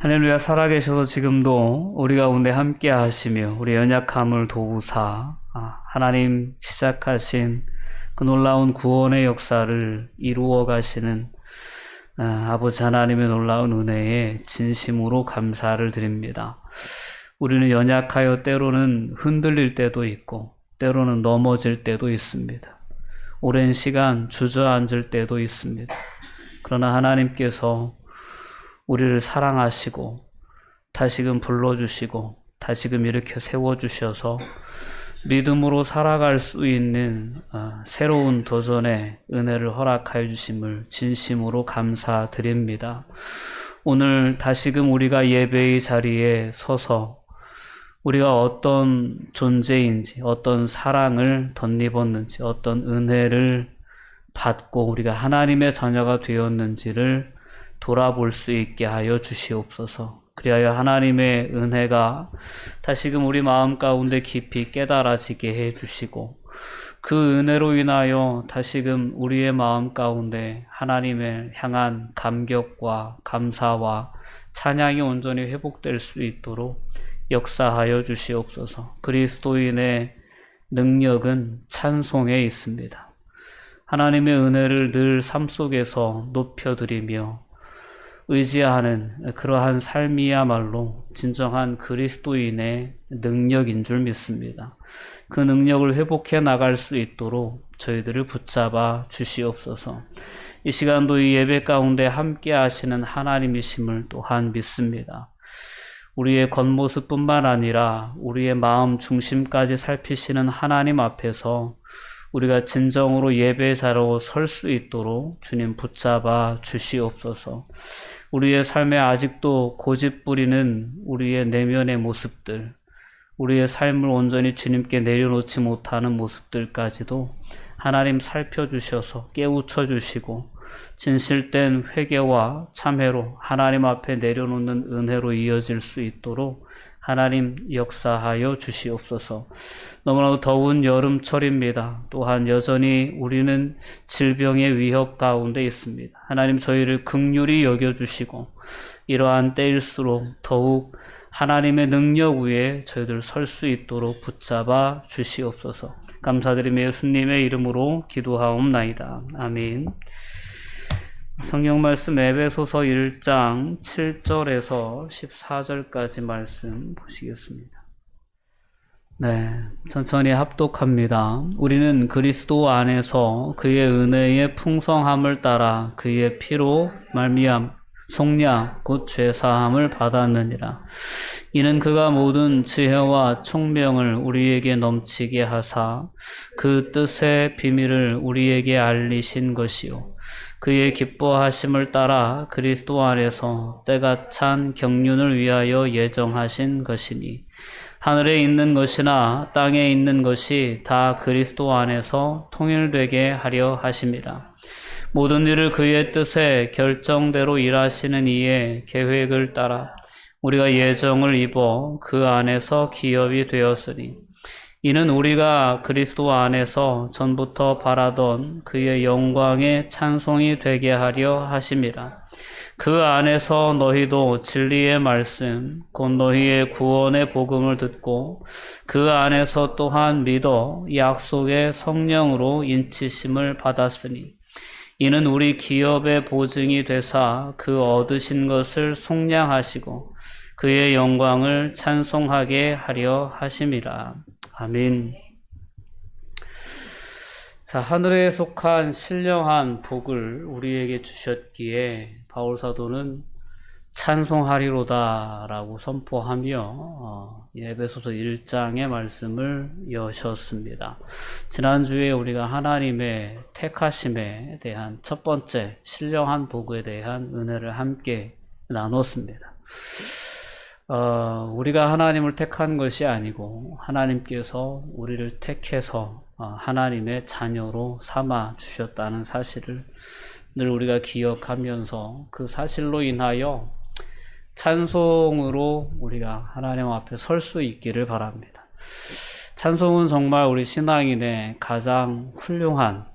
할렐루야. 살아계셔서 지금도 우리 가운데 함께 하시며 우리 연약함을 도우사 하나님 시작하신 그 놀라운 구원의 역사를 이루어 가시는 아버지 하나님의 놀라운 은혜에 진심으로 감사를 드립니다. 우리는 연약하여 때로는 흔들릴 때도 있고 때로는 넘어질 때도 있습니다. 오랜 시간 주저앉을 때도 있습니다. 그러나 하나님께서 우리를 사랑하시고 다시금 불러주시고 다시금 이렇게 세워주셔서 믿음으로 살아갈 수 있는 새로운 도전의 은혜를 허락하여 주심을 진심으로 감사드립니다. 오늘 다시금 우리가 예배의 자리에 서서 우리가 어떤 존재인지, 어떤 사랑을 덧입었는지, 어떤 은혜를 받고 우리가 하나님의 자녀가 되었는지를 돌아볼 수 있게 하여 주시옵소서. 그리하여 하나님의 은혜가 다시금 우리 마음 가운데 깊이 깨달아지게 해 주시고 그 은혜로 인하여 다시금 우리의 마음 가운데 하나님을 향한 감격과 감사와 찬양이 온전히 회복될 수 있도록 역사하여 주시옵소서. 그리스도인의 능력은 찬송에 있습니다. 하나님의 은혜를 늘 삶 속에서 높여드리며 의지하는 그러한 삶이야말로 진정한 그리스도인의 능력인 줄 믿습니다. 그 능력을 회복해 나갈 수 있도록 저희들을 붙잡아 주시옵소서. 이 시간도 이 예배 가운데 함께 하시는 하나님이심을 또한 믿습니다. 우리의 겉모습뿐만 아니라 우리의 마음 중심까지 살피시는 하나님 앞에서 우리가 진정으로 예배자로 설 수 있도록 주님 붙잡아 주시옵소서. 우리의 삶에 아직도 고집 부리는 우리의 내면의 모습들, 우리의 삶을 온전히 주님께 내려놓지 못하는 모습들까지도 하나님 살펴주셔서 깨우쳐 주시고 진실된 회개와 참회로 하나님 앞에 내려놓는 은혜로 이어질 수 있도록 하나님 역사하여 주시옵소서. 너무나도 더운 여름철입니다. 또한 여전히 우리는 질병의 위협 가운데 있습니다. 하나님 저희를 긍휼히 여겨주시고 이러한 때일수록 더욱 하나님의 능력 위에 저희들 설 수 있도록 붙잡아 주시옵소서. 감사드리며 예수님의 이름으로 기도하옵나이다. 아멘. 성경 말씀 에베소서 1장 7절에서 14절까지 말씀 보시겠습니다. 네, 천천히 합독합니다. 우리는 그리스도 안에서 그의 은혜의 풍성함을 따라 그의 피로 속량 곧 죄사함을 받았느니라. 이는 그가 모든 지혜와 총명을 우리에게 넘치게 하사 그 뜻의 비밀을 우리에게 알리신 것이요 그의 기뻐하심을 따라 그리스도 안에서 때가 찬 경륜을 위하여 예정하신 것이니 하늘에 있는 것이나 땅에 있는 것이 다 그리스도 안에서 통일되게 하려 하심이라. 모든 일을 그의 뜻에 결정대로 일하시는 이의 계획을 따라 우리가 예정을 입어 그 안에서 기업이 되었으니 이는 우리가 그리스도 안에서 전부터 바라던 그의 영광의 찬송이 되게 하려 하심이라. 그 안에서 너희도 진리의 말씀 곧 너희의 구원의 복음을 듣고 그 안에서 또한 믿어 약속의 성령으로 인치심을 받았으니 이는 우리 기업의 보증이 되사 그 얻으신 것을 속량하시고 그의 영광을 찬송하게 하려 하심이라. 아멘. 자, 하늘에 속한 신령한 복을 우리에게 주셨기에 바울 사도는 찬송하리로다 라고 선포하며 에베소서 1장의 말씀을 여셨습니다. 지난주에 우리가 하나님의 택하심에 대한 첫 번째 신령한 복에 대한 은혜를 함께 나눴습니다. 우리가 하나님을 택한 것이 아니고 하나님께서 우리를 택해서 하나님의 자녀로 삼아 주셨다는 사실을 늘 우리가 기억하면서 그 사실로 인하여 찬송으로 우리가 하나님 앞에 설 수 있기를 바랍니다. 찬송은 정말 우리 신앙인의 가장 훌륭한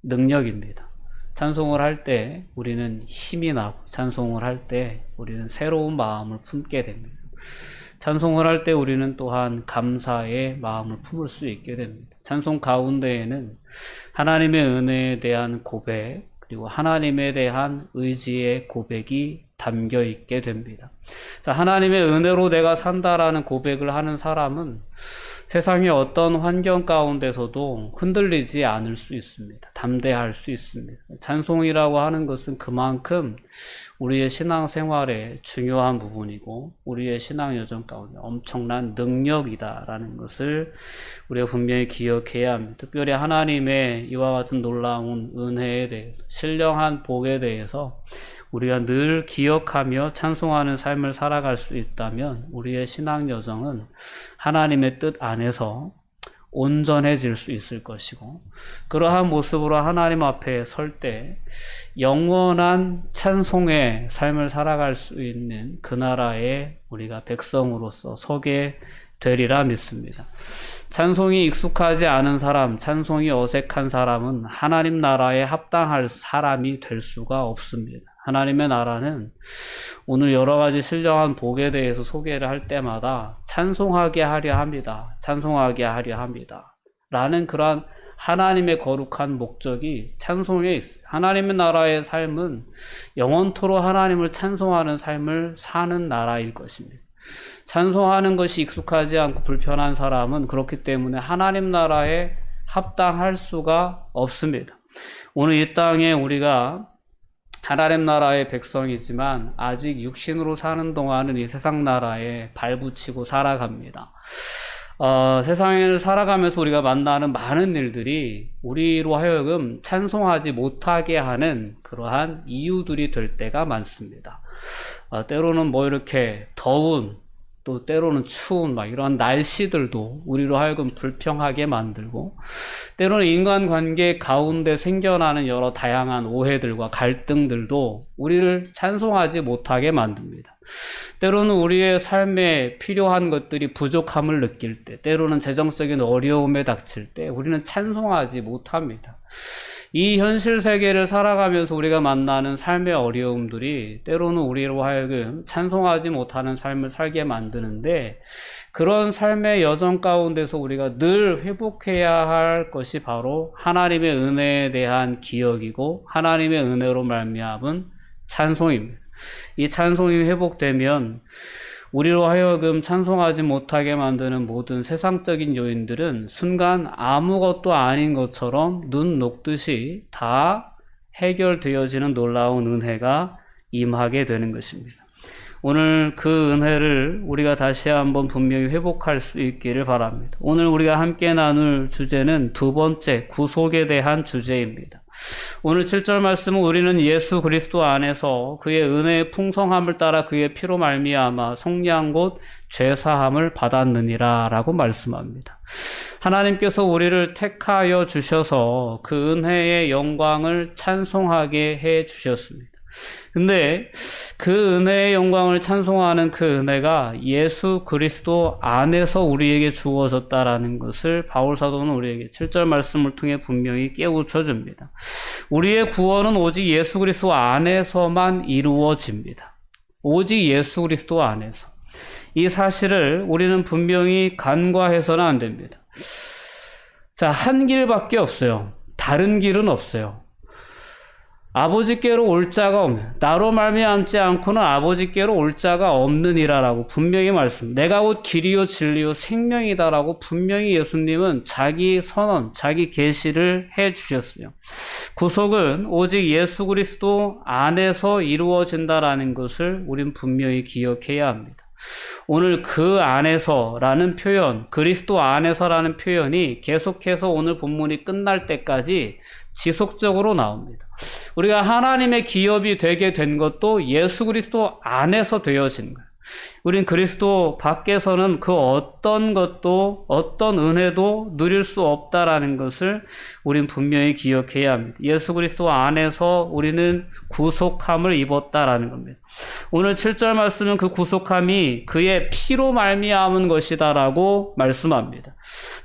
능력입니다. 찬송을 할 때 우리는 힘이 나고, 찬송을 할 때 우리는 새로운 마음을 품게 됩니다. 찬송을 할 때 우리는 또한 감사의 마음을 품을 수 있게 됩니다. 찬송 가운데에는 하나님의 은혜에 대한 고백, 그리고 하나님에 대한 의지의 고백이 담겨 있게 됩니다. 자, 하나님의 은혜로 내가 산다라는 고백을 하는 사람은 세상의 어떤 환경 가운데서도 흔들리지 않을 수 있습니다. 담대할 수 있습니다. 찬송이라고 하는 것은 그만큼 우리의 신앙생활에 중요한 부분이고 우리의 신앙 여정 가운데 엄청난 능력이다라는 것을 우리가 분명히 기억해야 합니다. 특별히 하나님의 이와 같은 놀라운 은혜에 대해서, 신령한 복에 대해서 우리가 늘 기억하며 찬송하는 삶을 살아갈 수 있다면 우리의 신앙 여정은 하나님의 뜻 안에서 온전해질 수 있을 것이고, 그러한 모습으로 하나님 앞에 설 때 영원한 찬송의 삶을 살아갈 수 있는 그 나라의 우리가 백성으로서 서게 되리라 믿습니다. 찬송이 익숙하지 않은 사람, 찬송이 어색한 사람은 하나님 나라에 합당할 사람이 될 수가 없습니다. 하나님의 나라는 오늘 여러 가지 신령한 복에 대해서 소개를 할 때마다 찬송하게 하려 합니다. 찬송하게 하려 합니다. 라는 그러한 하나님의 거룩한 목적이 찬송에 있어요. 하나님의 나라의 삶은 영원토록 하나님을 찬송하는 삶을 사는 나라일 것입니다. 찬송하는 것이 익숙하지 않고 불편한 사람은 그렇기 때문에 하나님 나라에 합당할 수가 없습니다. 오늘 이 땅에 우리가 하나님 나라의 백성이지만 아직 육신으로 사는 동안은 이 세상 나라에 발붙이고 살아갑니다. 세상을 살아가면서 우리가 만나는 많은 일들이 우리로 하여금 찬송하지 못하게 하는 그러한 이유들이 될 때가 많습니다. 때로는 뭐 이렇게 더운, 또 때로는 추운 이러한 날씨들도 우리로 하여금 불평하게 만들고, 때로는 인간관계 가운데 생겨나는 여러 다양한 오해들과 갈등들도 우리를 찬송하지 못하게 만듭니다. 때로는 우리의 삶에 필요한 것들이 부족함을 느낄 때, 때로는 재정적인 어려움에 닥칠 때 우리는 찬송하지 못합니다. 이 현실 세계를 살아가면서 우리가 만나는 삶의 어려움들이 때로는 우리로 하여금 찬송하지 못하는 삶을 살게 만드는데, 그런 삶의 여정 가운데서 우리가 늘 회복해야 할 것이 바로 하나님의 은혜에 대한 기억이고 하나님의 은혜로 말미암은 찬송입니다. 이 찬송이 회복되면 우리로 하여금 찬송하지 못하게 만드는 모든 세상적인 요인들은 순간 아무것도 아닌 것처럼 눈 녹듯이 다 해결되어지는 놀라운 은혜가 임하게 되는 것입니다. 오늘 그 은혜를 우리가 다시 한번 분명히 회복할 수 있기를 바랍니다. 오늘 우리가 함께 나눌 주제는 두 번째, 구속에 대한 주제입니다. 오늘 7절 말씀은 우리는 예수 그리스도 안에서 그의 은혜의 풍성함을 따라 그의 피로 말미암아 속량 곧 죄사함을 받았느니라 라고 말씀합니다. 하나님께서 우리를 택하여 주셔서 그 은혜의 영광을 찬송하게 해 주셨습니다. 근데 그 은혜의 영광을 찬송하는 그 은혜가 예수 그리스도 안에서 우리에게 주어졌다라는 것을 바울 사도는 우리에게 7절 말씀을 통해 분명히 깨우쳐 줍니다. 우리의 구원은 오직 예수 그리스도 안에서만 이루어집니다. 오직 예수 그리스도 안에서. 이 사실을 우리는 분명히 간과해서는 안 됩니다. 자, 한 길밖에 없어요. 다른 길은 없어요. 아버지께로 올 자가 없는, 나로 말미암지 않고는 아버지께로 올 자가 없느니라라고 분명히 내가 곧 길이요 진리요 생명이다라고 분명히 예수님은 자기 선언, 자기 계시를 해 주셨어요. 구속은 오직 예수 그리스도 안에서 이루어진다라는 것을 우린 분명히 기억해야 합니다. 오늘 그 안에서라는 표현, 그리스도 안에서라는 표현이 계속해서 오늘 본문이 끝날 때까지 지속적으로 나옵니다. 우리가 하나님의 기업이 되게 된 것도 예수 그리스도 안에서 되어진 거예요. 우린 그리스도 밖에서는 그 어떤 것도 어떤 은혜도 누릴 수 없다라는 것을 우린 분명히 기억해야 합니다. 예수 그리스도 안에서 우리는 구속함을 입었다라는 겁니다. 오늘 7절 말씀은 그 구속함이 그의 피로 말미암은 것이다라고 말씀합니다.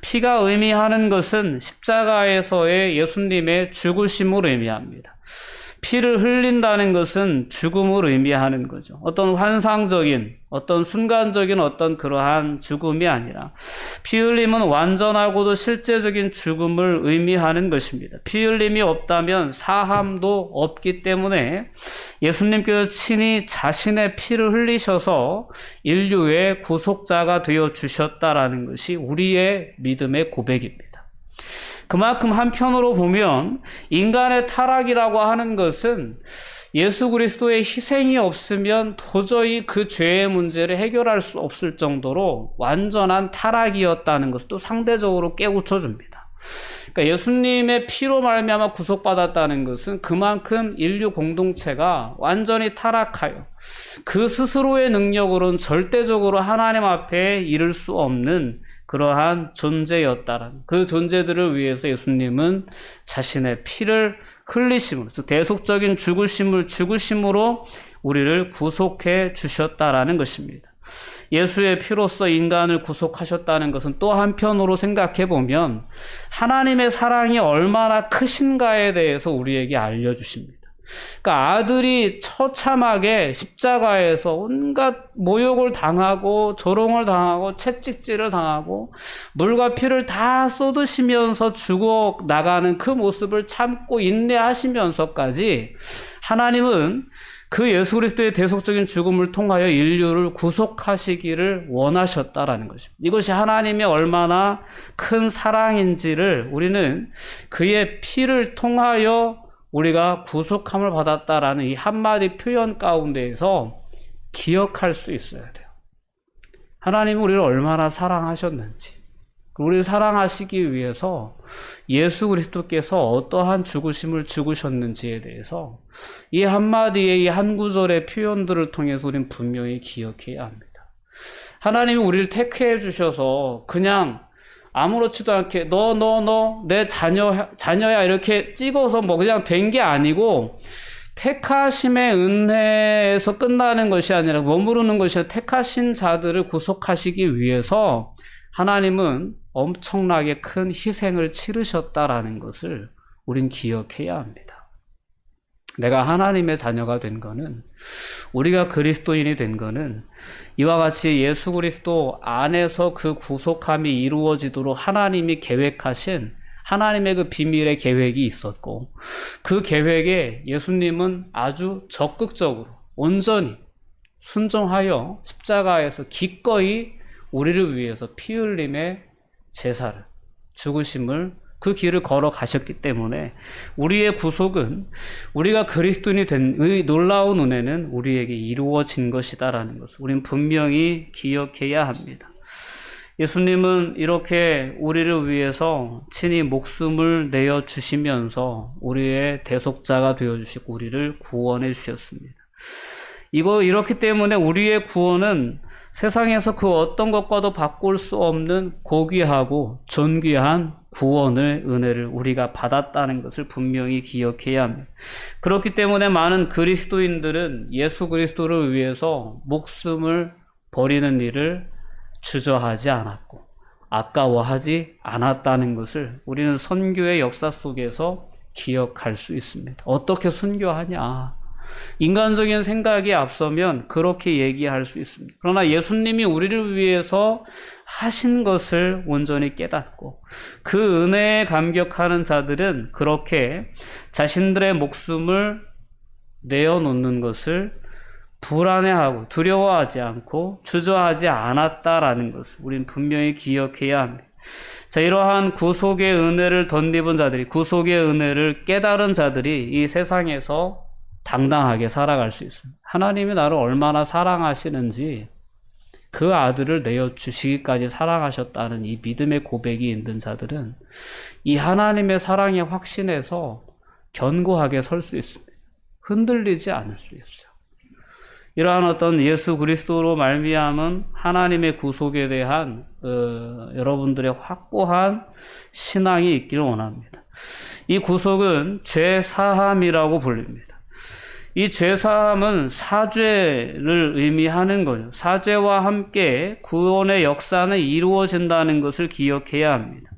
피가 의미하는 것은 십자가에서의 예수님의 죽으심을 의미합니다. 피를 흘린다는 것은 죽음을 의미하는 거죠. 어떤 환상적인, 어떤 순간적인 어떤 그러한 죽음이 아니라 피 흘림은 완전하고도 실제적인 죽음을 의미하는 것입니다. 피 흘림이 없다면 사함도 없기 때문에 예수님께서 친히 자신의 피를 흘리셔서 인류의 구속자가 되어 주셨다라는 것이 우리의 믿음의 고백입니다. 그만큼 한편으로 보면 인간의 타락이라고 하는 것은 예수 그리스도의 희생이 없으면 도저히 그 죄의 문제를 해결할 수 없을 정도로 완전한 타락이었다는 것을 또 상대적으로 깨우쳐 줍니다. 그러니까 예수님의 피로 말미암아 구속받았다는 것은 그만큼 인류 공동체가 완전히 타락하여 그 스스로의 능력으로는 절대적으로 하나님 앞에 이를 수 없는 그러한 존재였다라는 그 존재들을 위해서 예수님은 자신의 피를 흘리심으로 대속적인 죽으심으로 우리를 구속해 주셨다라는 것입니다. 예수의 피로써 인간을 구속하셨다는 것은 또 한편으로 생각해 보면 하나님의 사랑이 얼마나 크신가에 대해서 우리에게 알려주십니다. 그러니까 아들이 처참하게 십자가에서 온갖 모욕을 당하고 조롱을 당하고 채찍질을 당하고 물과 피를 다 쏟으시면서 죽어 나가는 그 모습을 참고 인내하시면서까지 하나님은 그 예수 그리스도의 대속적인 죽음을 통하여 인류를 구속하시기를 원하셨다라는 것입니다. 이것이 하나님의 얼마나 큰 사랑인지를 우리는 그의 피를 통하여 우리가 구속함을 받았다라는 이 한마디 표현 가운데에서 기억할 수 있어야 돼요. 하나님은 우리를 얼마나 사랑하셨는지, 우리를 사랑하시기 위해서 예수 그리스도께서 어떠한 죽으심을 죽으셨는지에 대해서 이 한마디의 이 한 구절의 표현들을 통해서 우리는 분명히 기억해야 합니다. 하나님이 우리를 택해 주셔서 그냥 아무렇지도 않게 너 내 자녀야 이렇게 찍어서 뭐 그냥 된 게 아니고 택하심의 은혜에서 끝나는 것이 아니라 머무르는 것이 아니라 택하신 자들을 구속하시기 위해서 하나님은 엄청나게 큰 희생을 치르셨다라는 것을 우린 기억해야 합니다. 내가 하나님의 자녀가 된 거는, 우리가 그리스도인이 된 거는 이와 같이 예수 그리스도 안에서 그 구속함이 이루어지도록 하나님이 계획하신 하나님의 그 비밀의 계획이 있었고, 그 계획에 예수님은 아주 적극적으로 온전히 순종하여 십자가에서 기꺼이 우리를 위해서 피 흘림의 제사를, 죽으심을 그 길을 걸어가셨기 때문에 우리의 구속은, 우리가 그리스도인이 된 의 놀라운 은혜는 우리에게 이루어진 것이다라는 것을 우리는 분명히 기억해야 합니다. 예수님은 이렇게 우리를 위해서 친히 목숨을 내어 주시면서 우리의 대속자가 되어 주시고 우리를 구원해 주셨습니다. 이렇기 때문에 우리의 구원은 세상에서 그 어떤 것과도 바꿀 수 없는 고귀하고 존귀한 구원의 은혜를 우리가 받았다는 것을 분명히 기억해야 합니다. 그렇기 때문에 많은 그리스도인들은 예수 그리스도를 위해서 목숨을 버리는 일을 주저하지 않았고 아까워하지 않았다는 것을 우리는 선교의 역사 속에서 기억할 수 있습니다. 어떻게 순교하냐? 인간적인 생각이 앞서면 그렇게 얘기할 수 있습니다. 그러나 예수님이 우리를 위해서 하신 것을 온전히 깨닫고 그 은혜에 감격하는 자들은 그렇게 자신들의 목숨을 내어놓는 것을 불안해하고 두려워하지 않고 주저하지 않았다라는 것을 우린 분명히 기억해야 합니다. 자, 이러한 구속의 은혜를 덧입은 자들이, 구속의 은혜를 깨달은 자들이 이 세상에서 당당하게 살아갈 수 있습니다. 하나님이 나를 얼마나 사랑하시는지, 그 아들을 내어주시기까지 사랑하셨다는 이 믿음의 고백이 있는 자들은 이 하나님의 사랑에 확신해서 견고하게 설 수 있습니다. 흔들리지 않을 수 있어요. 이러한 어떤 예수 그리스도로 말미암은 하나님의 구속에 대한 여러분들의 확고한 신앙이 있기를 원합니다. 이 구속은 죄사함이라고 불립니다. 이 죄사함은 사죄를 의미하는 거죠. 사죄와 함께 구원의 역사는 이루어진다는 것을 기억해야 합니다.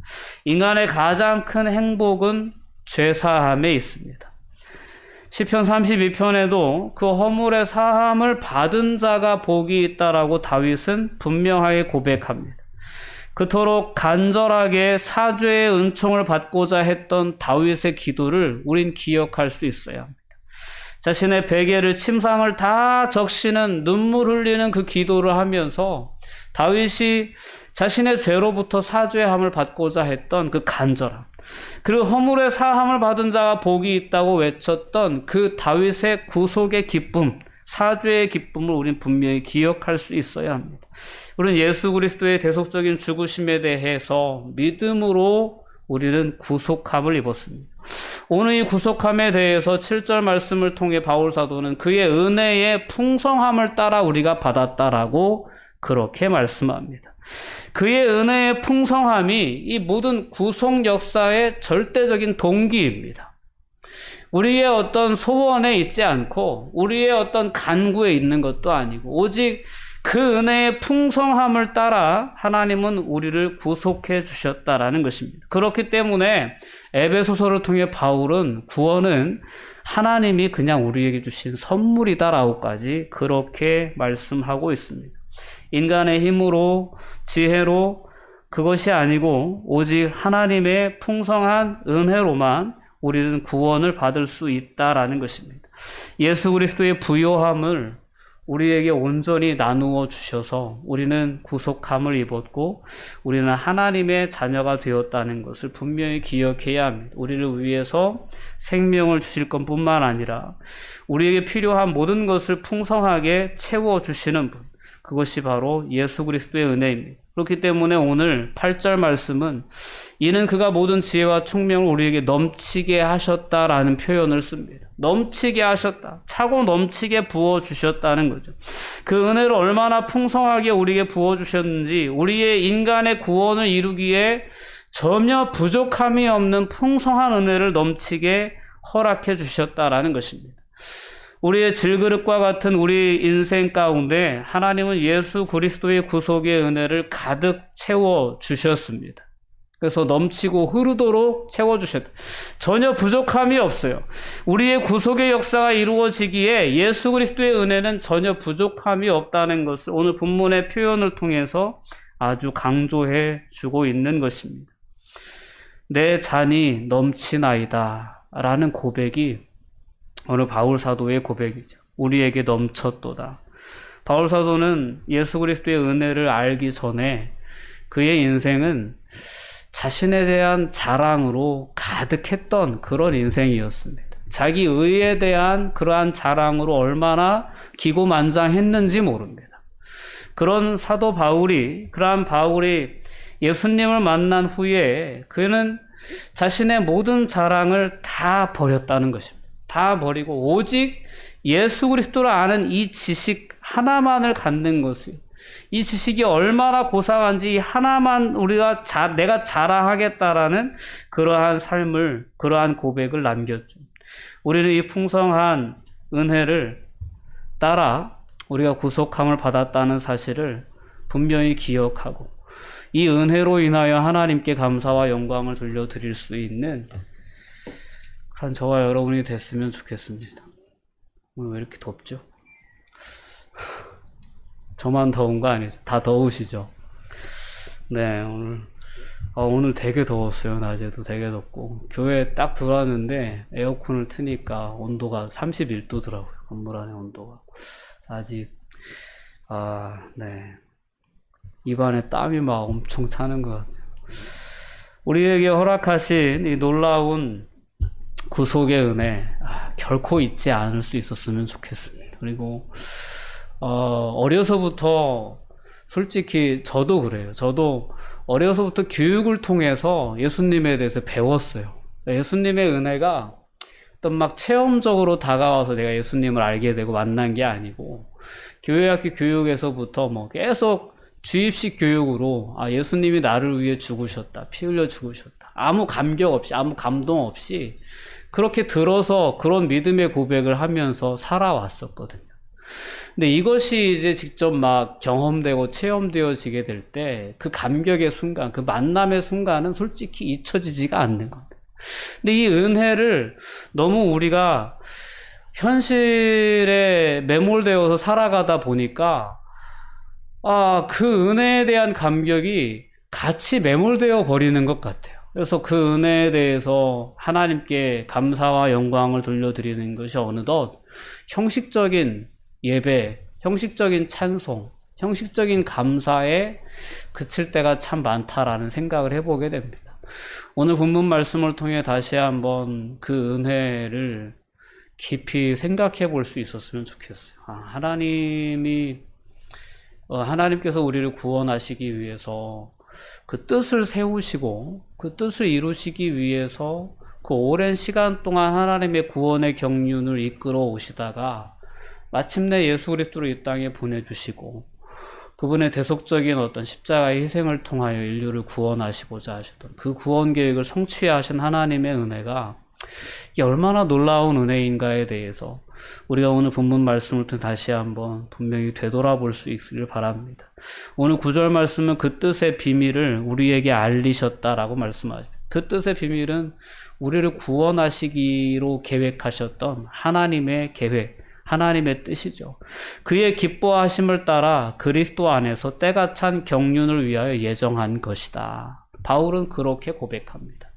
인간의 가장 큰 행복은 죄사함에 있습니다. 시편 32편에도 그 허물의 사함을 받은 자가 복이 있다라고 다윗은 분명하게 고백합니다. 그토록 간절하게 사죄의 은총을 받고자 했던 다윗의 기도를 우린 기억할 수 있어야 합니다. 자신의 베개를 침상을 다 적시는 눈물 흘리는 그 기도를 하면서 다윗이 자신의 죄로부터 사죄함을 받고자 했던 그 간절함, 그리고 허물의 사함을 받은 자가 복이 있다고 외쳤던 그 다윗의 구속의 기쁨, 사죄의 기쁨을 우린 분명히 기억할 수 있어야 합니다. 우리는 예수 그리스도의 대속적인 죽으심에 대해서 믿음으로 우리는 구속함을 입었습니다. 오늘 이 구속함에 대해서 7절 말씀을 통해 바울 사도는 그의 은혜의 풍성함을 따라 우리가 받았다라고 그렇게 말씀합니다. 그의 은혜의 풍성함이 이 모든 구속 역사의 절대적인 동기입니다. 우리의 어떤 소원에 있지 않고 우리의 어떤 간구에 있는 것도 아니고 오직 그 은혜의 풍성함을 따라 하나님은 우리를 구속해 주셨다라는 것입니다. 그렇기 때문에 에베소서를 통해 바울은 구원은 하나님이 그냥 우리에게 주신 선물이다라고까지 그렇게 말씀하고 있습니다. 인간의 힘으로 지혜로 그것이 아니고 오직 하나님의 풍성한 은혜로만 우리는 구원을 받을 수 있다라는 것입니다. 예수 그리스도의 부요함을 우리에게 온전히 나누어 주셔서 우리는 구속함을 입었고 우리는 하나님의 자녀가 되었다는 것을 분명히 기억해야 합니다. 우리를 위해서 생명을 주실 것뿐만 아니라 우리에게 필요한 모든 것을 풍성하게 채워주시는 분, 그것이 바로 예수 그리스도의 은혜입니다. 그렇기 때문에 오늘 8절 말씀은 이는 그가 모든 지혜와 총명을 우리에게 넘치게 하셨다라는 표현을 씁니다. 넘치게 하셨다. 차고 넘치게 부어주셨다는 거죠. 그 은혜를 얼마나 풍성하게 우리에게 부어주셨는지 우리의 인간의 구원을 이루기에 전혀 부족함이 없는 풍성한 은혜를 넘치게 허락해 주셨다라는 것입니다. 우리의 질그릇과 같은 우리 인생 가운데 하나님은 예수 그리스도의 구속의 은혜를 가득 채워주셨습니다. 그래서 넘치고 흐르도록 채워주셨다. 전혀 부족함이 없어요. 우리의 구속의 역사가 이루어지기에 예수 그리스도의 은혜는 전혀 부족함이 없다는 것을 오늘 본문의 표현을 통해서 아주 강조해 주고 있는 것입니다. 내 잔이 넘치나이다 라는 고백이 오늘 바울 사도의 고백이죠. 우리에게 넘쳤도다. 바울 사도는 예수 그리스도의 은혜를 알기 전에 그의 인생은 자신에 대한 자랑으로 가득했던 그런 인생이었습니다. 자기 의에 대한 그러한 자랑으로 얼마나 기고만장했는지 모릅니다. 그런 사도 바울이, 그러한 바울이 예수님을 만난 후에 그는 자신의 모든 자랑을 다 버렸다는 것입니다. 다 버리고 오직 예수 그리스도를 아는 이 지식 하나만을 갖는 것이요. 이 지식이 얼마나 고상한지 하나만 내가 자랑하겠다라는 그러한 삶을, 그러한 고백을 남겼죠. 우리는 이 풍성한 은혜를 따라 우리가 구속함을 받았다는 사실을 분명히 기억하고 이 은혜로 인하여 하나님께 감사와 영광을 돌려드릴 수 있는 그런 저와 여러분이 됐으면 좋겠습니다. 오늘 왜 이렇게 덥죠? 저만 더운 거 아니죠? 다 더우시죠? 네, 오늘 되게 더웠어요. 낮에도 되게 덥고. 교회에 딱 들어왔는데 에어컨을 트니까 온도가 31도더라고요. 건물 안에 온도가. 아직, 네. 입안에 땀이 막 엄청 차는 것 같아요. 우리에게 허락하신 이 놀라운 구속의 은혜, 결코 잊지 않을 수 있었으면 좋겠습니다. 그리고, 어려서부터 솔직히 저도 그래요. 저도 어려서부터 교육을 통해서 예수님에 대해서 배웠어요. 예수님의 은혜가 어떤 막 체험적으로 다가와서 내가 예수님을 알게 되고 만난 게 아니고 교회학교 교육에서부터 뭐 계속 주입식 교육으로 예수님이 나를 위해 죽으셨다, 피 흘려 죽으셨다, 아무 감격 없이, 아무 감동 없이 그렇게 들어서 그런 믿음의 고백을 하면서 살아왔었거든요. 근데 이것이 이제 직접 막 경험되고 체험되어지게 될 때 그 감격의 순간, 그 만남의 순간은 솔직히 잊혀지지가 않는 겁니다. 근데 이 은혜를 너무 우리가 현실에 매몰되어서 살아가다 보니까 그 은혜에 대한 감격이 같이 매몰되어 버리는 것 같아요. 그래서 그 은혜에 대해서 하나님께 감사와 영광을 돌려드리는 것이 어느덧 형식적인 예배, 형식적인 찬송, 형식적인 감사에 그칠 때가 참 많다라는 생각을 해보게 됩니다. 오늘 본문 말씀을 통해 다시 한번 그 은혜를 깊이 생각해 볼 수 있었으면 좋겠어요. 하나님께서 우리를 구원하시기 위해서 그 뜻을 세우시고 그 뜻을 이루시기 위해서 그 오랜 시간 동안 하나님의 구원의 경륜을 이끌어 오시다가 마침내 예수 그리스도를 이 땅에 보내주시고 그분의 대속적인 어떤 십자가의 희생을 통하여 인류를 구원하시고자 하셨던 그 구원 계획을 성취하신 하나님의 은혜가 이게 얼마나 놀라운 은혜인가에 대해서 우리가 오늘 본문 말씀을 통해 다시 한번 분명히 되돌아볼 수 있기를 바랍니다. 오늘 9절 말씀은 그 뜻의 비밀을 우리에게 알리셨다라고 말씀하십니다. 그 뜻의 비밀은 우리를 구원하시기로 계획하셨던 하나님의 계획, 하나님의 뜻이죠. 그의 기뻐하심을 따라 그리스도 안에서 때가 찬 경륜을 위하여 예정한 것이다. 바울은 그렇게 고백합니다.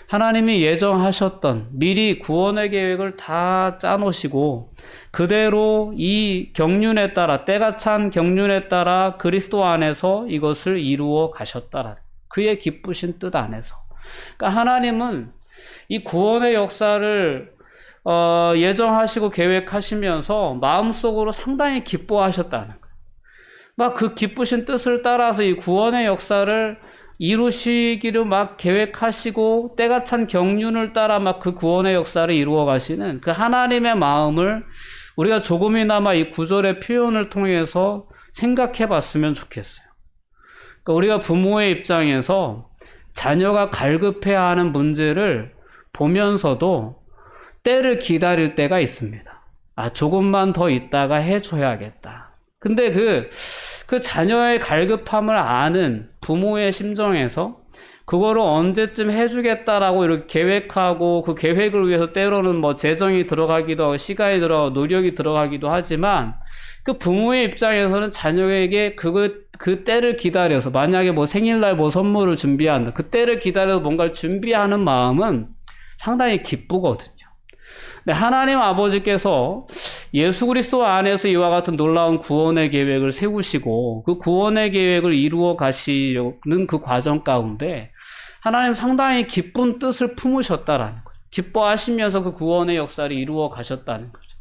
하나님이 예정하셨던 미리 구원의 계획을 다 짜놓으시고 그대로 이 경륜에 따라 때가 찬 경륜에 따라 그리스도 안에서 이것을 이루어 가셨다라는 그의 기쁘신 뜻 안에서. 그러니까 하나님은 이 구원의 역사를 예정하시고 계획하시면서 마음속으로 상당히 기뻐하셨다는 거예요. 막 그 기쁘신 뜻을 따라서 이 구원의 역사를 이루시기를 막 계획하시고 때가 찬 경륜을 따라 막 그 구원의 역사를 이루어 가시는 그 하나님의 마음을 우리가 조금이나마 이 구절의 표현을 통해서 생각해 봤으면 좋겠어요. 그러니까 우리가 부모의 입장에서 자녀가 갈급해하는 문제를 보면서도 때를 기다릴 때가 있습니다. 조금만 더 있다가 해줘야겠다. 근데 그 자녀의 갈급함을 아는 부모의 심정에서 그거를 언제쯤 해주겠다라고 이렇게 계획하고 그 계획을 위해서 때로는 뭐 재정이 들어가기도 하고 시간이 들어가고 노력이 들어가기도 하지만 그 부모의 입장에서는 자녀에게 그 때를 기다려서 만약에 뭐 생일날 뭐 선물을 준비한다. 그 때를 기다려서 뭔가를 준비하는 마음은 상당히 기쁘거든요. 근데 하나님 아버지께서 예수 그리스도 안에서 이와 같은 놀라운 구원의 계획을 세우시고 그 구원의 계획을 이루어 가시려는 그 과정 가운데 하나님 상당히 기쁜 뜻을 품으셨다라는 거죠. 기뻐하시면서 그 구원의 역사를 이루어 가셨다는 거죠.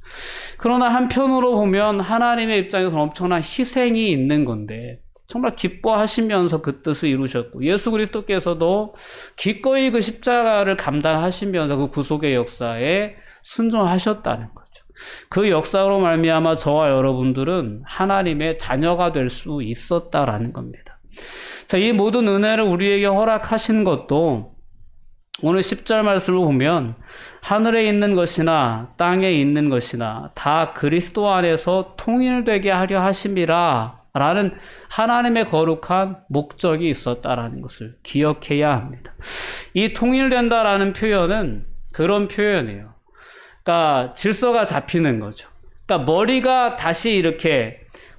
그러나 한편으로 보면 하나님의 입장에서는 엄청난 희생이 있는 건데 정말 기뻐하시면서 그 뜻을 이루셨고 예수 그리스도께서도 기꺼이 그 십자가를 감당하시면서 그 구속의 역사에 순종하셨다는 거죠. 그 역사로 말미암아 저와 여러분들은 하나님의 자녀가 될 수 있었다라는 겁니다. 자, 이 모든 은혜를 우리에게 허락하신 것도 오늘 10절 말씀을 보면 하늘에 있는 것이나 땅에 있는 것이나 다 그리스도 안에서 통일되게 하려 하심이라 라는 하나님의 거룩한 목적이 있었다라는 것을 기억해야 합니다. 이 통일된다라는 표현은 그런 표현이에요. 그러니까 질서가 잡히는 거죠. 그러니까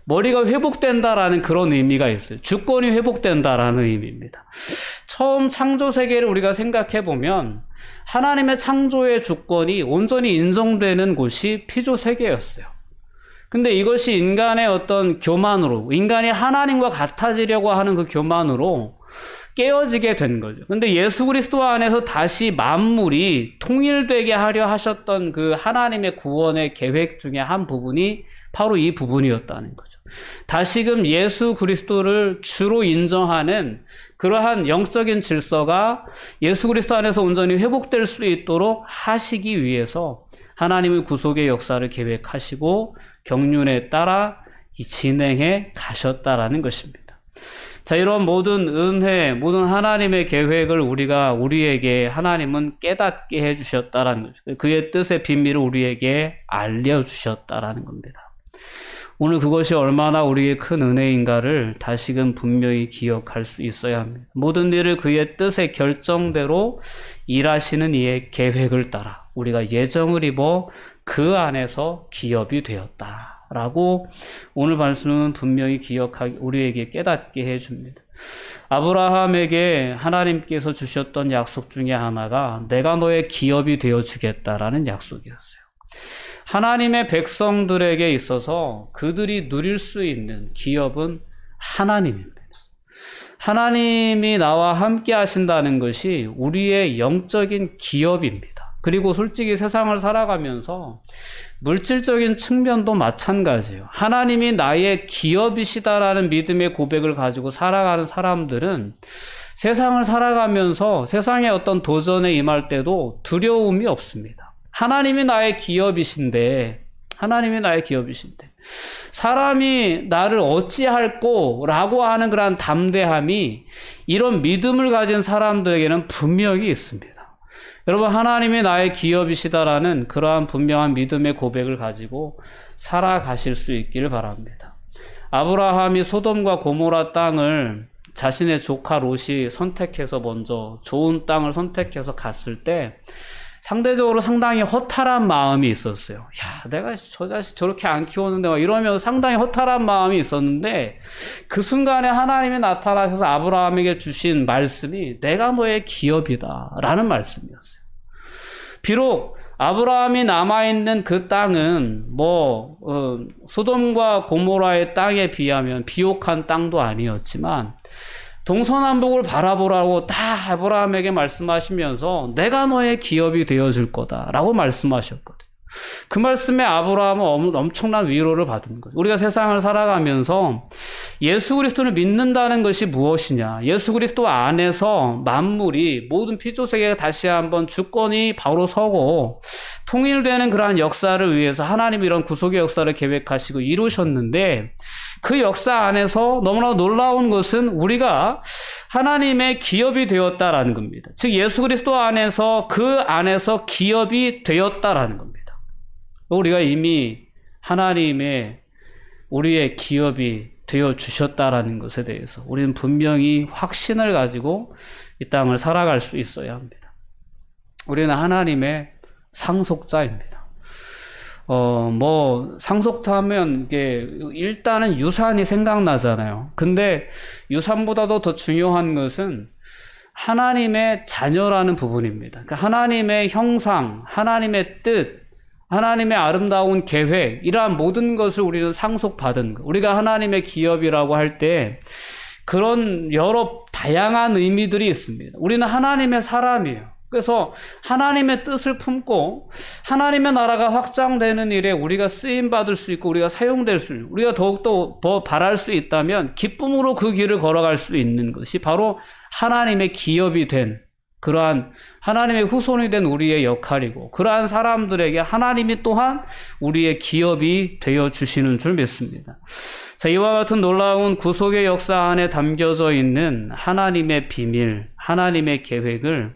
머리가 회복된다라는 그런 의미가 있어요. 주권이 회복된다라는 의미입니다. 처음 창조 세계를 우리가 생각해 보면 하나님의 창조의 주권이 온전히 인정되는 곳이 피조 세계였어요. 근데 이것이 인간의 어떤 교만으로, 인간이 하나님과 같아지려고 하는 그 교만으로 깨어지게 된 거죠. 근데 예수 그리스도 안에서 다시 만물이 통일되게 하려 하셨던 그 하나님의 구원의 계획 중에 한 부분이 바로 이 부분이었다는 거죠. 다시금 예수 그리스도를 주로 인정하는 그러한 영적인 질서가 예수 그리스도 안에서 온전히 회복될 수 있도록 하시기 위해서 하나님의 구속의 역사를 계획하시고 경륜에 따라 진행해 가셨다라는 것입니다. 자, 이런 모든 은혜, 모든 하나님의 계획을 우리에게 하나님은 깨닫게 해주셨다라는 거죠. 그의 뜻의 비밀을 우리에게 알려주셨다라는 겁니다. 오늘 그것이 얼마나 우리의 큰 은혜인가를 다시금 분명히 기억할 수 있어야 합니다. 모든 일을 그의 뜻의 결정대로 일하시는 이의 계획을 따라 우리가 예정을 입어 그 안에서 기업이 되었다라고 오늘 말씀은 분명히 우리에게 깨닫게 해줍니다. 아브라함에게 하나님께서 주셨던 약속 중에 하나가 내가 너의 기업이 되어주겠다라는 약속이었어요. 하나님의 백성들에게 있어서 그들이 누릴 수 있는 기업은 하나님입니다. 하나님이 나와 함께 하신다는 것이 우리의 영적인 기업입니다. 그리고 솔직히 세상을 살아가면서 물질적인 측면도 마찬가지예요. 하나님이 나의 기업이시다라는 믿음의 고백을 가지고 살아가는 사람들은 세상을 살아가면서 세상의 어떤 도전에 임할 때도 두려움이 없습니다. 하나님이 나의 기업이신데 사람이 나를 어찌할꼬 라고 하는 그런 담대함이 이런 믿음을 가진 사람들에게는 분명히 있습니다. 여러분, 하나님이 나의 기업이시다라는 그러한 분명한 믿음의 고백을 가지고 살아가실 수 있기를 바랍니다. 아브라함이 소돔과 고모라 땅을 자신의 조카 롯이 선택해서 먼저 좋은 땅을 선택해서 갔을 때 상대적으로 상당히 허탈한 마음이 있었어요. 야, 내가 저 자식 저렇게 안 키웠는데 막 이러면서 상당히 허탈한 마음이 있었는데 그 순간에 하나님이 나타나셔서 아브라함에게 주신 말씀이 내가 너의 기업이다 라는 말씀이었어요. 비록 아브라함이 남아있는 그 땅은 소돔과 고모라의 땅에 비하면 비옥한 땅도 아니었지만 동서남북을 바라보라고 다 아브라함에게 말씀하시면서 내가 너의 기업이 되어줄 거다라고 말씀하셨거든요. 그 말씀에 아브라함은 엄청난 위로를 받은 거예요. 우리가 세상을 살아가면서 예수 그리스도를 믿는다는 것이 무엇이냐? 예수 그리스도 안에서 만물이 모든 피조세계가 다시 한번 주권이 바로 서고 통일되는 그러한 역사를 위해서 하나님이 이런 구속의 역사를 계획하시고 이루셨는데 그 역사 안에서 너무나 놀라운 것은 우리가 하나님의 기업이 되었다라는 겁니다. 즉 예수 그리스도 안에서 그 안에서 기업이 되었다라는 겁니다. 우리가 이미 하나님의 우리의 기업이 되어 주셨다라는 것에 대해서 우리는 분명히 확신을 가지고 이 땅을 살아갈 수 있어야 합니다. 우리는 하나님의 상속자입니다. 상속자 하면 이게 일단은 유산이 생각나잖아요. 근데 유산보다도 더 중요한 것은 하나님의 자녀라는 부분입니다. 그러니까 하나님의 형상, 하나님의 뜻, 하나님의 아름다운 계획, 이러한 모든 것을 우리는 상속받은 것. 우리가 하나님의 기업이라고 할 때 그런 여러 다양한 의미들이 있습니다. 우리는 하나님의 사람이에요. 그래서 하나님의 뜻을 품고 하나님의 나라가 확장되는 일에 우리가 쓰임받을 수 있고 우리가 사용될 수 있고 우리가 더욱더 더 바랄 수 있다면 기쁨으로 그 길을 걸어갈 수 있는 것이 바로 하나님의 기업이 된 그러한 하나님의 후손이 된 우리의 역할이고 그러한 사람들에게 하나님이 또한 우리의 기업이 되어 주시는 줄 믿습니다. 자, 이와 같은 놀라운 구속의 역사 안에 담겨져 있는 하나님의 비밀, 하나님의 계획을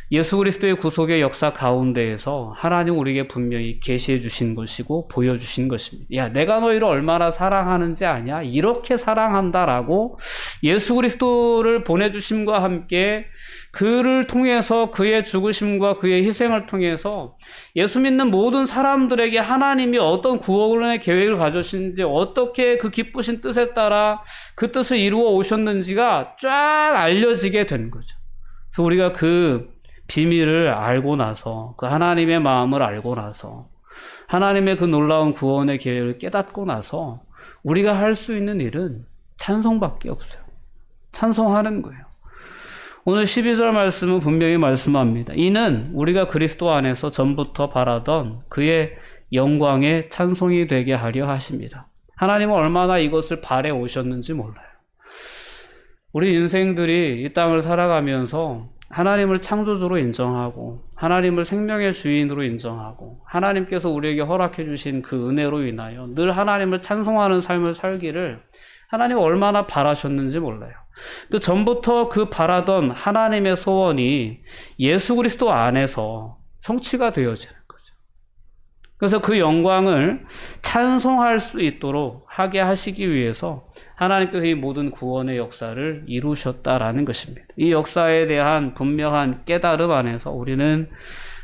예수 그리스도의 구속의 역사 가운데에서 하나님 우리에게 분명히 계시해 주신 것이고 보여주신 것입니다. 야, 내가 너희를 얼마나 사랑하는지 아냐? 이렇게 사랑한다라고 예수 그리스도를 보내주심과 함께 그를 통해서 그의 죽으심과 그의 희생을 통해서 예수 믿는 모든 사람들에게 하나님이 어떤 구원의 계획을 가져오시는지 어떻게 그 기쁘신 뜻에 따라 그 뜻을 이루어 오셨는지가 쫙 알려지게 된 거죠. 그래서 우리가 그 비밀을 알고 나서 그 하나님의 마음을 알고 나서 하나님의 그 놀라운 구원의 계획을 깨닫고 나서 우리가 할 수 있는 일은 찬송밖에 없어요. 찬송하는 거예요. 오늘 12절 말씀은 분명히 말씀합니다. 이는 우리가 그리스도 안에서 전부터 바라던 그의 영광의 찬송이 되게 하려 하십니다. 하나님은 얼마나 이것을 바래 오셨는지 몰라요. 우리 인생들이 이 땅을 살아가면서 하나님을 창조주로 인정하고 하나님을 생명의 주인으로 인정하고 하나님께서 우리에게 허락해 주신 그 은혜로 인하여 늘 하나님을 찬송하는 삶을 살기를 하나님 얼마나 바라셨는지 몰라요. 그 전부터 그 바라던 하나님의 소원이 예수 그리스도 안에서 성취가 되어지는 거죠. 그래서 그 영광을 찬송할 수 있도록 하게 하시기 위해서 하나님께서 이 모든 구원의 역사를 이루셨다라는 것입니다. 이 역사에 대한 분명한 깨달음 안에서 우리는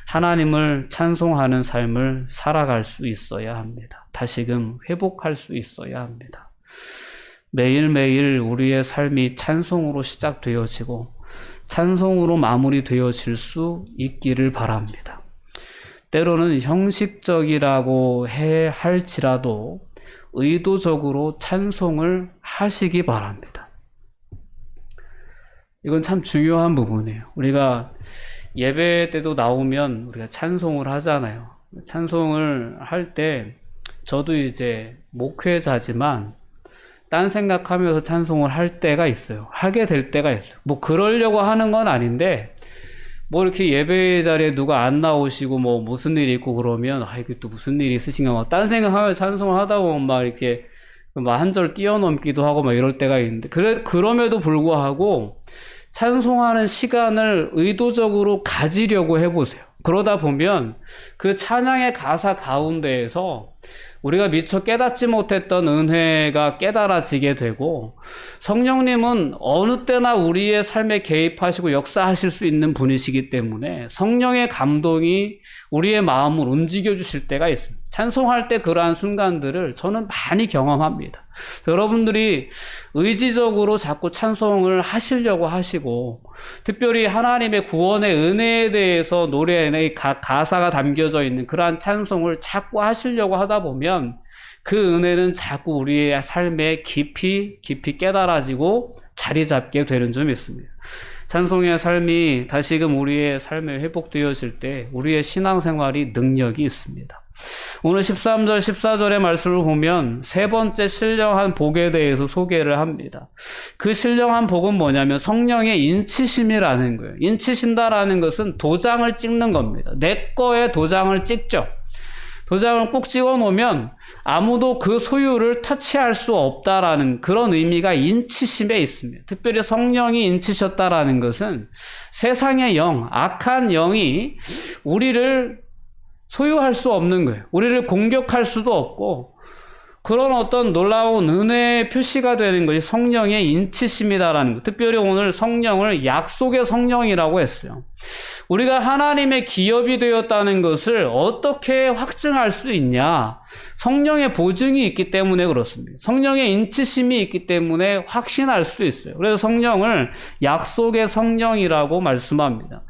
하나님을 찬송하는 삶을 살아갈 수 있어야 합니다. 다시금 회복할 수 있어야 합니다. 매일매일 우리의 삶이 찬송으로 시작되어지고 찬송으로 마무리되어질 수 있기를 바랍니다. 때로는 형식적이라고 할지라도 의도적으로 찬송을 하시기 바랍니다. 이건 참 중요한 부분이에요. 우리가 예배 때도 나오면 우리가 찬송을 하잖아요. 찬송을 할 때 저도 이제 목회자지만 딴 생각하면서 찬송을 할 때가 있어요. 하게 될 때가 있어요. 뭐 그러려고 하는 건 아닌데 뭐 이렇게 예배 자리에 누가 안 나오시고 뭐 무슨 일이 있고 그러면 이게 또 무슨 일이 있으신가 막 딴 생각하면서 찬송을 하다 보면 막 이렇게 막 한 절 뛰어넘기도 하고 막 이럴 때가 있는데 그럼에도 불구하고 찬송하는 시간을 의도적으로 가지려고 해보세요. 그러다 보면 그 찬양의 가사 가운데에서 우리가 미처 깨닫지 못했던 은혜가 깨달아지게 되고 성령님은 어느 때나 우리의 삶에 개입하시고 역사하실 수 있는 분이시기 때문에 성령의 감동이 우리의 마음을 움직여 주실 때가 있습니다. 찬송할 때 그러한 순간들을 저는 많이 경험합니다. 여러분들이 의지적으로 자꾸 찬송을 하시려고 하시고 특별히 하나님의 구원의 은혜에 대해서 노래에 가사가 담겨져 있는 그러한 찬송을 자꾸 하시려고 하다 보면 그 은혜는 자꾸 우리의 삶에 깊이 깨달아지고 자리 잡게 되는 점이 있습니다. 찬송의 삶이 다시금 우리의 삶에 회복되어질 때 우리의 신앙생활이 능력이 있습니다. 오늘 13절, 14절의 말씀을 보면 세 번째 신령한 복에 대해서 소개를 합니다. 그 신령한 복은 뭐냐면 성령의 인치심이라는 거예요. 인치신다라는 것은 도장을 찍는 겁니다. 내 거에 도장을 찍죠. 도장을 꼭 찍어 놓으면 아무도 그 소유를 터치할 수 없다라는 그런 의미가 인치심에 있습니다. 특별히 성령이 인치셨다라는 것은 세상의 영, 악한 영이 우리를 소유할 수 없는 거예요. 우리를 공격할 수도 없고 그런 어떤 놀라운 은혜의 표시가 되는 것이 성령의 인치심이다라는 것. 특별히 오늘 성령을 약속의 성령이라고 했어요. 우리가 하나님의 기업이 되었다는 것을 어떻게 확증할 수 있냐? 성령의 보증이 있기 때문에 그렇습니다. 성령의 인치심이 있기 때문에 확신할 수 있어요. 그래서 성령을 약속의 성령이라고 말씀합니다.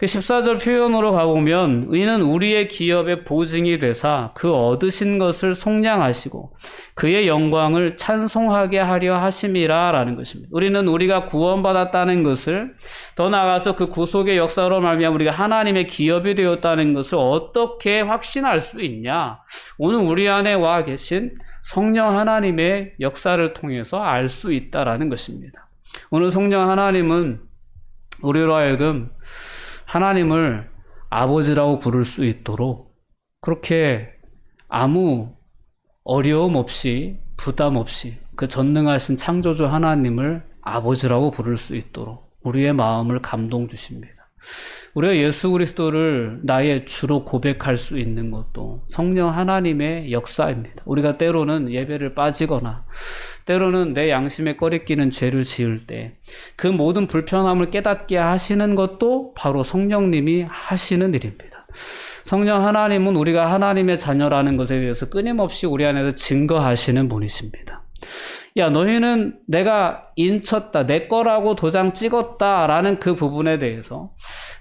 14절 표현으로 가보면 이는 우리의 기업의 보증이 되사 그 얻으신 것을 속량하시고 그의 영광을 찬송하게 하려 하심이라 라는 것입니다. 우리는 우리가 구원받았다는 것을 더 나아가서 그 구속의 역사로 말미암아 우리가 하나님의 기업이 되었다는 것을 어떻게 확신할 수 있냐? 오늘 우리 안에 와 계신 성령 하나님의 역사를 통해서 알 수 있다라는 것입니다. 오늘 성령 하나님은 우리로 하여금 하나님을 아버지라고 부를 수 있도록 그렇게 아무 어려움 없이 부담 없이 그 전능하신 창조주 하나님을 아버지라고 부를 수 있도록 우리의 마음을 감동 주십니다. 우리가 예수 그리스도를 나의 주로 고백할 수 있는 것도 성령 하나님의 역사입니다. 우리가 때로는 예배를 빠지거나 때로는 내 양심에 꺼리끼는 죄를 지을 때 그 모든 불편함을 깨닫게 하시는 것도 바로 성령님이 하시는 일입니다. 성령 하나님은 우리가 하나님의 자녀라는 것에 대해서 끊임없이 우리 안에서 증거하시는 분이십니다. 야, 너희는 내가 인쳤다, 내 거라고 도장 찍었다라는 그 부분에 대해서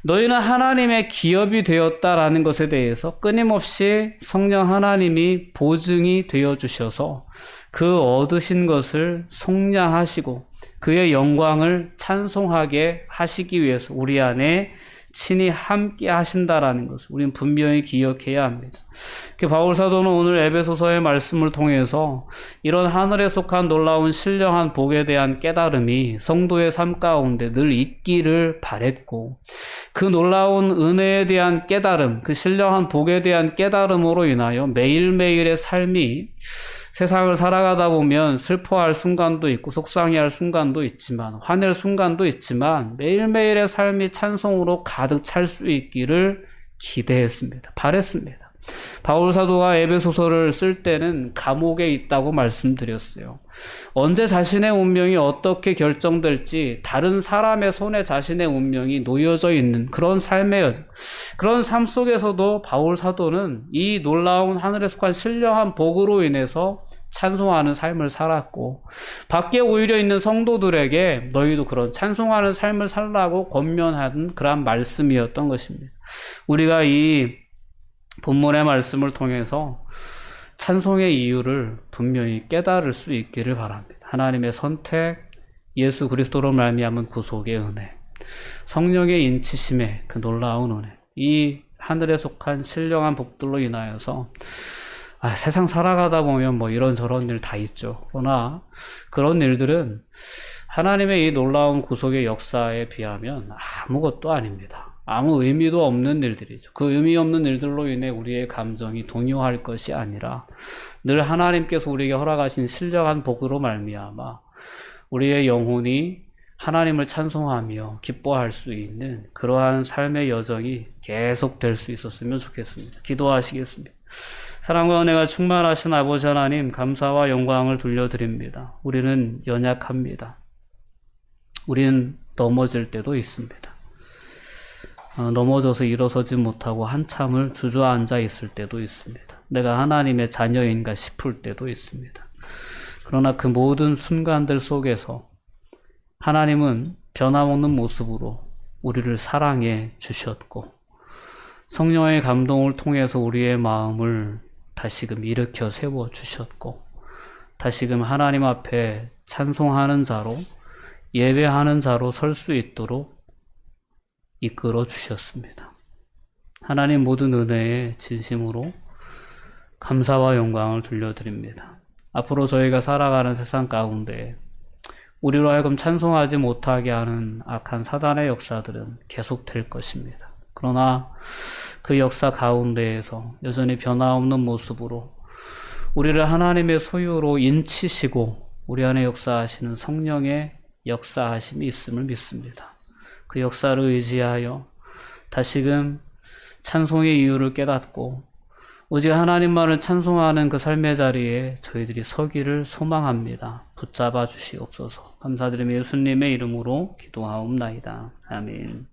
너희는 하나님의 기업이 되었다라는 것에 대해서 끊임없이 성령 하나님이 보증이 되어주셔서 그 얻으신 것을 속량하시고 그의 영광을 찬송하게 하시기 위해서 우리 안에 친히 함께 하신다라는 것을 우리는 분명히 기억해야 합니다. 바울 사도는 오늘 에베소서의 말씀을 통해서 이런 하늘에 속한 놀라운 신령한 복에 대한 깨달음이 성도의 삶 가운데 늘 있기를 바랬고, 그 놀라운 은혜에 대한 깨달음, 그 신령한 복에 대한 깨달음으로 인하여 매일매일의 삶이 세상을 살아가다 보면 슬퍼할 순간도 있고 속상해할 순간도 있지만, 화낼 순간도 있지만 매일매일의 삶이 찬송으로 가득 찰 수 있기를 기대했습니다. 바랬습니다. 바울 사도가 에베소서를 쓸 때는 감옥에 있다고 말씀드렸어요. 언제 자신의 운명이 어떻게 결정될지 다른 사람의 손에 자신의 운명이 놓여져 있는 그런 삶의 여정, 그런 삶 속에서도 바울 사도는 이 놀라운 하늘에 속한 신령한 복으로 인해서 찬송하는 삶을 살았고, 밖에 오히려 있는 성도들에게 너희도 그런 찬송하는 삶을 살라고 권면하는 그런 말씀이었던 것입니다. 우리가 이 본문의 말씀을 통해서 찬송의 이유를 분명히 깨달을 수 있기를 바랍니다. 하나님의 선택, 예수 그리스도로 말미암은 구속의 은혜, 성령의 인치심의 그 놀라운 은혜, 이 하늘에 속한 신령한 복들로 인하여서 세상 살아가다 보면 이런저런 일 다 있죠. 그러나 그런 일들은 하나님의 이 놀라운 구속의 역사에 비하면 아무것도 아닙니다. 아무 의미도 없는 일들이죠. 그 의미 없는 일들로 인해 우리의 감정이 동요할 것이 아니라 늘 하나님께서 우리에게 허락하신 신령한 복으로 말미암아 우리의 영혼이 하나님을 찬송하며 기뻐할 수 있는 그러한 삶의 여정이 계속될 수 있었으면 좋겠습니다. 기도하시겠습니다. 사랑과 은혜가 충만하신 아버지 하나님, 감사와 영광을 돌려드립니다. 우리는 연약합니다. 우리는 넘어질 때도 있습니다. 넘어져서 일어서지 못하고 한참을 주저앉아 있을 때도 있습니다. 내가 하나님의 자녀인가 싶을 때도 있습니다. 그러나 그 모든 순간들 속에서 하나님은 변함없는 모습으로 우리를 사랑해 주셨고, 성령의 감동을 통해서 우리의 마음을 다시금 일으켜 세워 주셨고, 다시금 하나님 앞에 찬송하는 자로, 예배하는 자로 설 수 있도록 이끌어 주셨습니다. 하나님 모든 은혜에 진심으로 감사와 영광을 돌려드립니다. 앞으로 저희가 살아가는 세상 가운데 우리로 하여금 찬송하지 못하게 하는 악한 사단의 역사들은 계속될 것입니다. 그러나 그 역사 가운데에서 여전히 변화없는 모습으로 우리를 하나님의 소유로 인치시고 우리 안에 역사하시는 성령의 역사하심이 있음을 믿습니다. 그 역사를 의지하여 다시금 찬송의 이유를 깨닫고 오직 하나님만을 찬송하는 그 삶의 자리에 저희들이 서기를 소망합니다. 붙잡아 주시옵소서. 감사드리며 예수님의 이름으로 기도하옵나이다. 아멘.